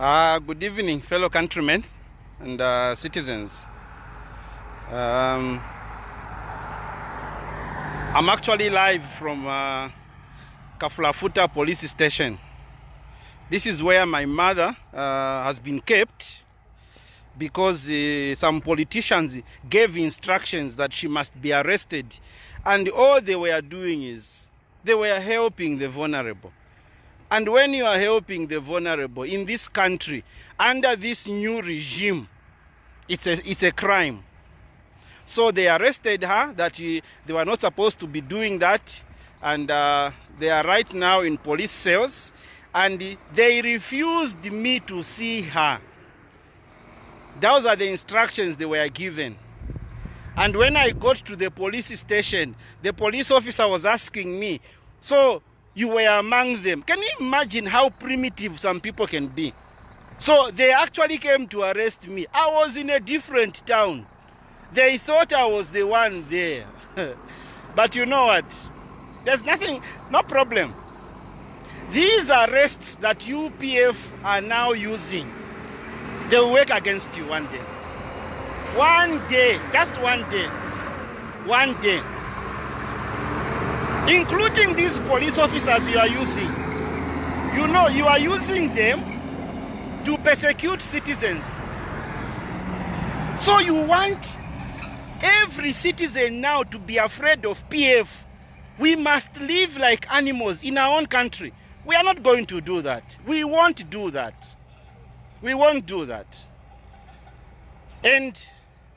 Good evening, fellow countrymen and citizens. I'm actually live from Kafulafuta police station. This is where my mother has been kept because some politicians gave instructions that she must be arrested, and all they were doing is they were helping the vulnerable. And when you are helping the vulnerable in this country, under this new regime, it's a crime. So they arrested her, that they were not supposed to be doing that. And they are right now in police cells. And they refused me to see her. Those are the instructions they were given. And when I got to the police station, the police officer was asking me, so you were among them. Can you imagine how primitive some people can be? So they actually came to arrest me. I was in a different town. They thought I was the one there. But you know what? There's nothing, no problem. These arrests that UPF are now using, they will work against you one day. One day, just one day. One day. Including these police officers you are using. You know, you are using them to persecute citizens. So you want every citizen now to be afraid of PF. We must live like animals in our own country. We are not going to do that. We won't do that. We won't do that. And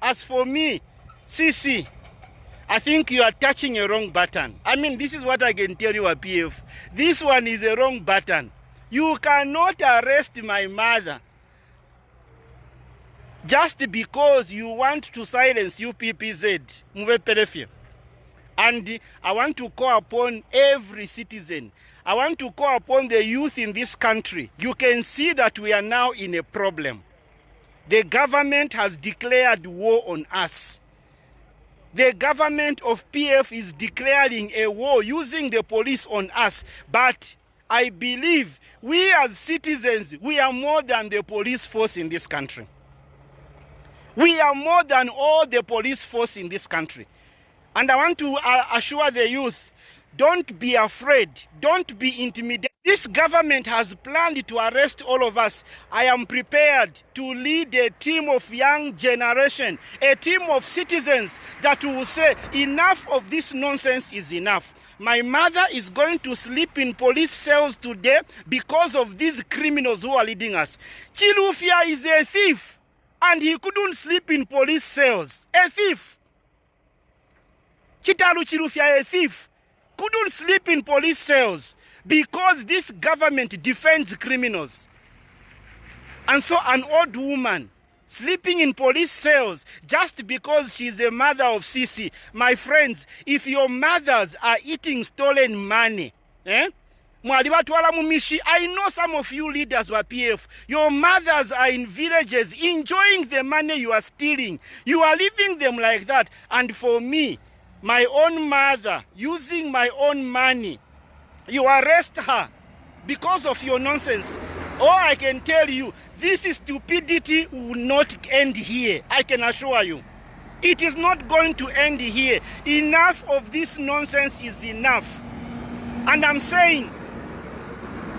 as for me, CC, I think you are touching a wrong button. I mean, this is what I can tell you, PF. This one is a wrong button. You cannot arrest my mother just because you want to silence UPPZ. And I want to call upon every citizen. I want to call upon the youth in this country. You can see that we are now in a problem. The government has declared war on us. The government of PF is declaring a war using the police on us. But I believe we as citizens, we are more than the police force in this country. We are more than all the police force in this country. And I want to assure the youth, don't be afraid. Don't be intimidated. This government has planned to arrest all of us. I am prepared to lead a team of young generation, a team of citizens that will say, enough of this nonsense is enough. My mother is going to sleep in police cells today because of these criminals who are leading us. Chilufya is a thief, and he couldn't sleep in police cells. A thief. Chitalu Chilufya, a thief, couldn't sleep in police cells because this government defends criminals. And so an old woman sleeping in police cells just because she's a mother of CC. My friends, if your mothers are eating stolen money, I know some of you leaders were PF. Your mothers are in villages enjoying the money you are stealing. You are leaving them like that. And for me, my own mother, using my own money, you arrest her because of your nonsense. All I can tell you, this stupidity will not end here. I can assure you. It is not going to end here. Enough of this nonsense is enough. And I'm saying,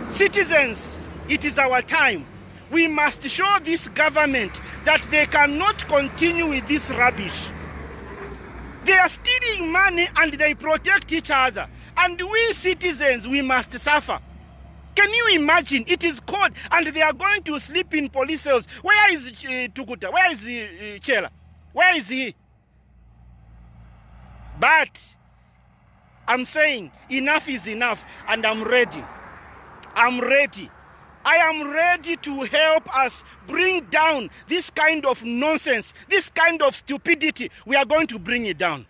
citizens, it is our time. We must show this government that they cannot continue with this rubbish. They are stealing money and they protect each other. And we citizens, we must suffer. Can you imagine? It is cold and they are going to sleep in police cells. Where is Tukuta? Where is Chela? Where is he? But I'm saying enough is enough, and I'm ready. I'm ready. I am ready to help us bring down this kind of nonsense, this kind of stupidity. We are going to bring it down.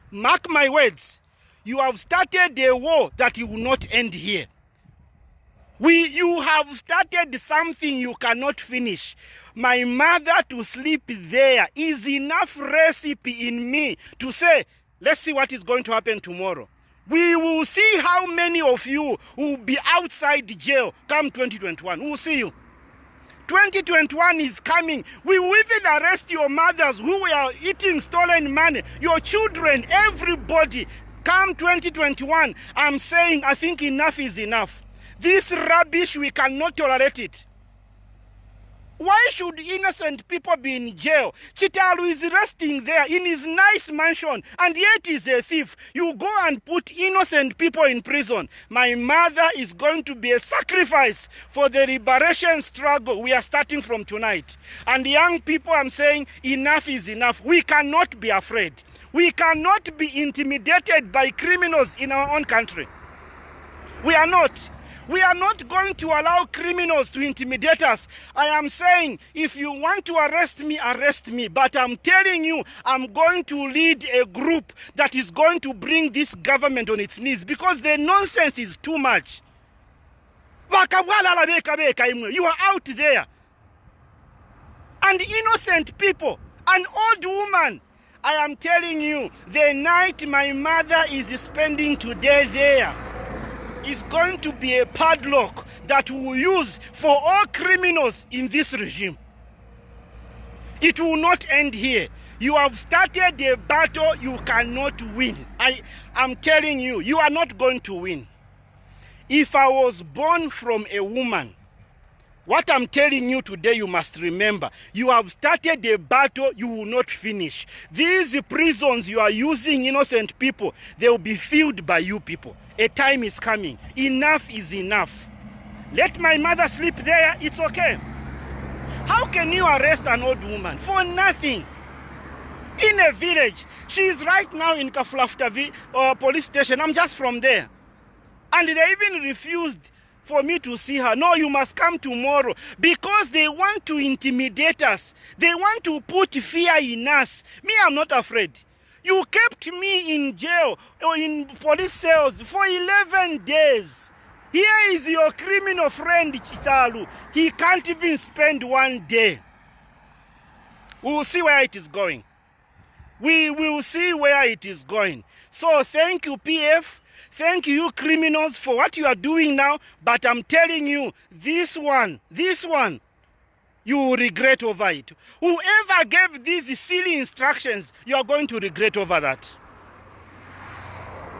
Mark my words. You have started a war that will not end here. You have started something you cannot finish. My mother to sleep there is enough recipe in me to say, let's see what is going to happen tomorrow. We will see how many of you will be outside jail come 2021. We will see you. 2021 is coming. We will even arrest your mothers who were eating stolen money, your children, everybody. Come 2021, I'm saying I think enough is enough. This rubbish, we cannot tolerate it. Why should innocent people be in jail? Chitalu is resting there in his nice mansion, and yet he's a thief. You go and put innocent people in prison. My mother is going to be a sacrifice for the liberation struggle we are starting from tonight. And young people, I'm saying enough is enough. We cannot be afraid. We cannot be intimidated by criminals in our own country. We are not. We are not going to allow criminals to intimidate us. I am saying, if you want to arrest me, arrest me. But I'm telling you, I'm going to lead a group that is going to bring this government on its knees, because the nonsense is too much. You are out there. And innocent people, an old woman. I am telling you, the night my mother is spending today there is going to be a padlock that we will use for all criminals in this regime. It will not end here. You have started a battle you cannot win. I'm telling you, you are not going to win. If I was born from a woman, what I'm telling you today, you must remember. You have started a battle you will not finish. These prisons you are using innocent people, they will be filled by you people. A time is coming. Enough is enough. Let my mother sleep there, it's okay. How can you arrest an old woman for nothing? In a village. She is right now in Kaflafuta police station. I'm just from there. And they even refused for me to see her. No, you must come tomorrow, because they want to intimidate us. They want to put fear in us. Me, I'm not afraid. You kept me in jail or in police cells for 11 days. Here is your criminal friend Chitalu. He can't even spend one day. We will see where it is going. We will see where it is going. So thank you, PF. Thank you, criminals, for what you are doing now. But I'm telling you, this one, you will regret over it. Whoever gave these silly instructions, you are going to regret over that.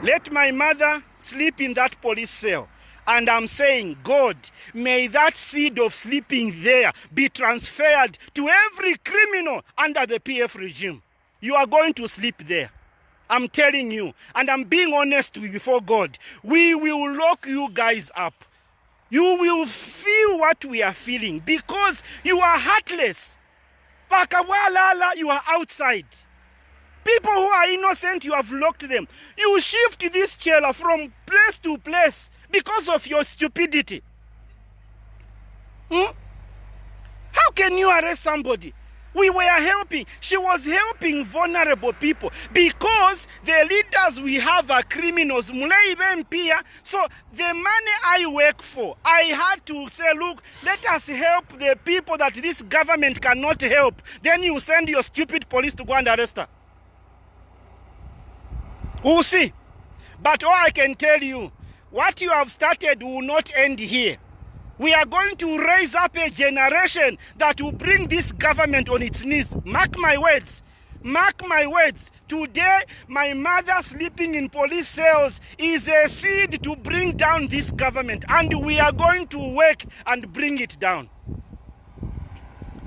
Let my mother sleep in that police cell. And I'm saying, God, may that seed of sleeping there be transferred to every criminal under the PF regime. You are going to sleep there. I'm telling you, and I'm being honest before God, we will lock you guys up. You will feel what we are feeling, because you are heartless. You are outside. People who are innocent, you have locked them. You shift this chela from place to place because of your stupidity. How can you arrest somebody? We were helping. She was helping vulnerable people, because the leaders we have are criminals. So the money I work for, I had to say, look, let us help the people that this government cannot help. Then you send your stupid police to go and arrest her. We'll see. But all I can tell you, what you have started will not end here. We are going to raise up a generation that will bring this government on its knees. Mark my words. Mark my words. Today, my mother sleeping in police cells is a seed to bring down this government. And we are going to work and bring it down.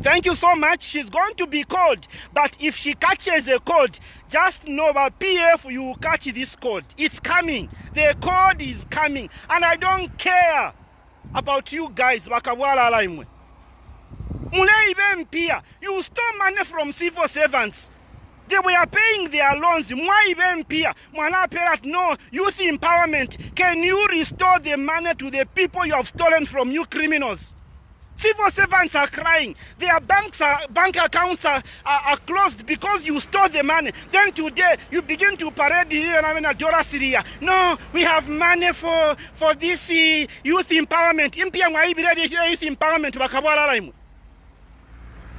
Thank you so much. She's going to be called. But if she catches a cold, just know that PF, you will catch this cold. It's coming. The cold is coming. And I don't care about you guys. You stole money from civil servants. They were paying their loans. No, youth empowerment. Can you restore the money to the people you have stolen from, you criminals? Civil servants are crying. Their bank accounts are closed because you stole the money. Then today you begin to parade here. No, we have money for this youth empowerment. Youth empowerment.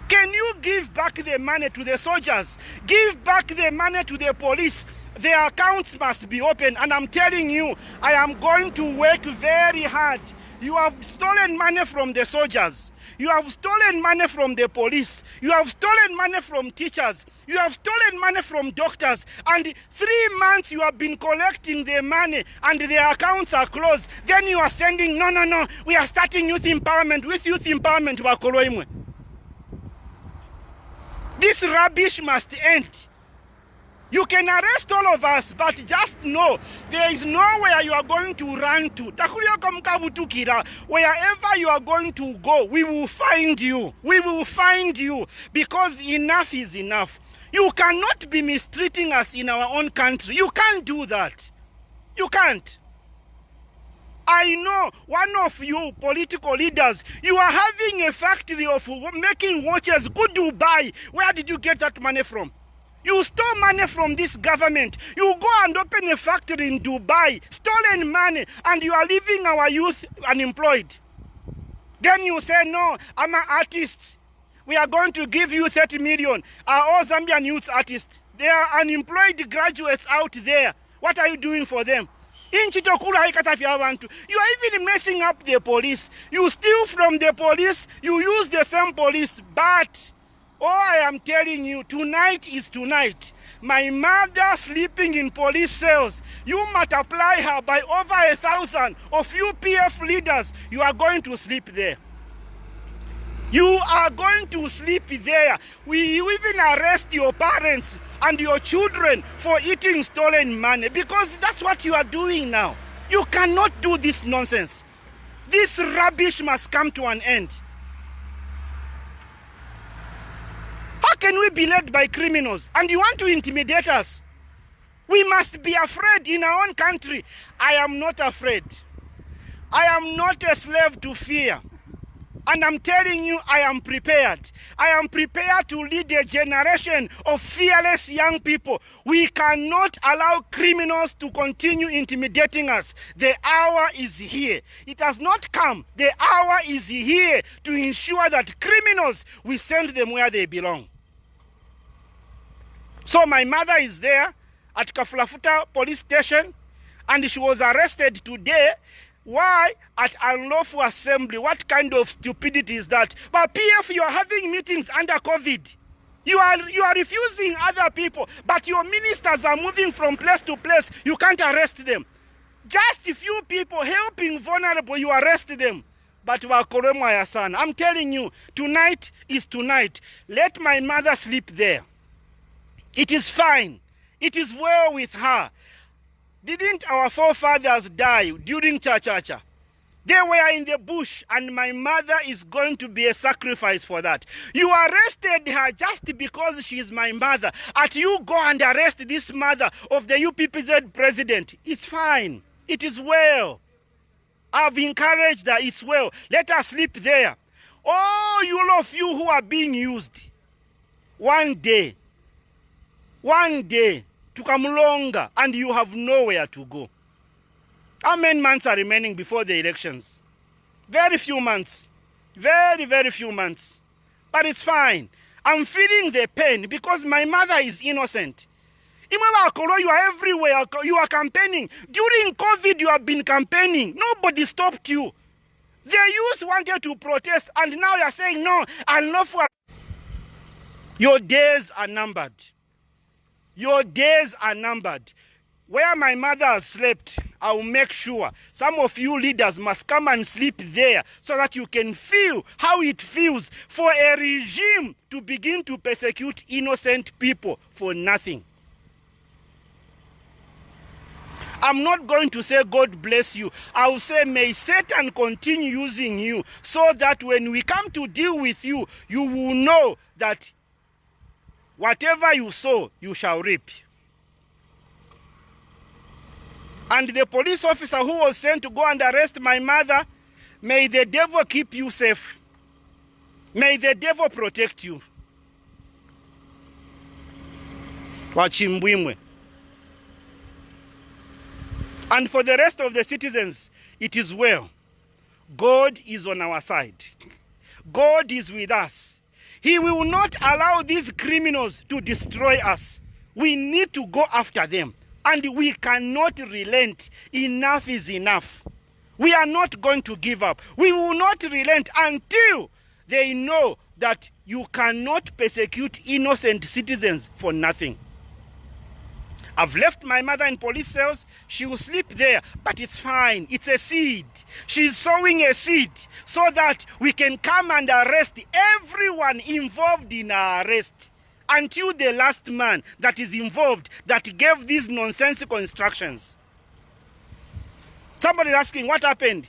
Can you give back the money to the soldiers? Give back the money to the police. Their accounts must be open. And I'm telling you, I am going to work very hard You have stolen money from the soldiers. You have stolen money from the police. You have stolen money from teachers. You have stolen money from doctors. And 3 months you have been collecting the money and their accounts are closed. Then you are sending, no, we are starting youth empowerment. With youth empowerment, wakoloimwe. This rubbish must end. You can arrest all of us, but just know there is nowhere you are going to run to. Wherever you are going to go, we will find you. We will find you, because enough is enough. You cannot be mistreating us in our own country. You can't do that. You can't. I know one of you political leaders, you are having a factory of making watches. Go Dubai. Where did you get that money from? You stole money from this government. You go and open a factory in Dubai, stolen money, and you are leaving our youth unemployed. Then you say, no, I'm an artist. We are going to give you 30 million. Are all Zambian youth artists? They are unemployed graduates out there. What are you doing for them? You are even messing up the police. You steal from the police. You use the same police. But all I am telling you, tonight is tonight. My mother sleeping in police cells. You multiply her by over 1,000 of UPF leaders. You are going to sleep there. You are going to sleep there. We even arrest your parents and your children for eating stolen money, because that's what you are doing now. You cannot do this nonsense. This rubbish must come to an end. How can we be led by criminals and you want to intimidate us? We must be afraid in our own country. I am not afraid. I am not a slave to fear. And I'm telling you, I am prepared. I am prepared to lead a generation of fearless young people. We cannot allow criminals to continue intimidating us. The hour is here. It has not come. The hour is here to ensure that criminals, we send them where they belong. So my mother is there at Kafulafuta police station, and she was arrested today. Why? At unlawful assembly. What kind of stupidity is that? But PF, you are having meetings under COVID. You are refusing other people, but your ministers are moving from place to place. You can't arrest them. Just a few people helping vulnerable, you arrest them. But I'm telling you, tonight is tonight. Let my mother sleep there. It is fine. It is well with her. Didn't our forefathers die during Cha-Cha-Cha? They were in the bush, and my mother is going to be a sacrifice for that. You arrested her just because she is my mother. You go and arrest this mother of the UPPZ president. It's fine. It is well. I've encouraged her. It's well. Let her sleep there. All you of you who are being used, one day, to come longer, and you have nowhere to go. How many months are remaining before the elections? Very few months. Very, very few months. But it's fine. I'm feeling the pain because my mother is innocent. You are everywhere. You are campaigning. During COVID, you have been campaigning. Nobody stopped you. The youth wanted to protest, and now you are saying, no, I'll not for. Your days are numbered. Your days are numbered. Where my mother has slept, I will make sure some of you leaders must come and sleep there so that you can feel how it feels for a regime to begin to persecute innocent people for nothing. I'm not going to say God bless you. I will say may Satan continue using you so that when we come to deal with you, you will know that whatever you sow, you shall reap. And the police officer who was sent to go and arrest my mother, may the devil keep you safe. May the devil protect you. Wachimbwimwe. And for the rest of the citizens, it is well. God is on our side. God is with us. He will not allow these criminals to destroy us. We need to go after them. And we cannot relent. Enough is enough. We are not going to give up. We will not relent until they know that you cannot persecute innocent citizens for nothing. I've left my mother in police cells. She will sleep there, but it's fine. It's a seed. She's sowing a seed so that we can come and arrest everyone involved in our arrest until the last man that is involved that gave these nonsensical instructions. Somebody is asking, what happened?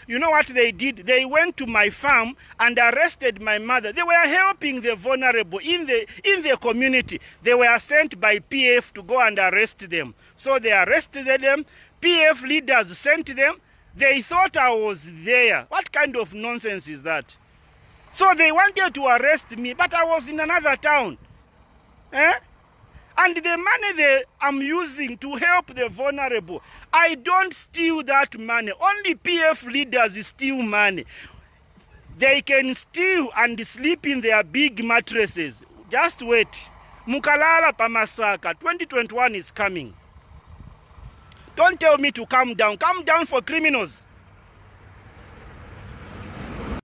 You know what they did? They went to my farm and arrested my mother. They were helping the vulnerable in the community. They were sent by PF to go and arrest them. So they arrested them. PF leaders sent them. They thought I was there. What kind of nonsense is that? So they wanted to arrest me, but I was in another town. And the money I'm using to help the vulnerable, I don't steal that money. Only PF leaders steal money. They can steal and sleep in their big mattresses. Just wait. Mukalala Pamasaka, 2021 is coming. Don't tell me to calm down. Calm down for criminals.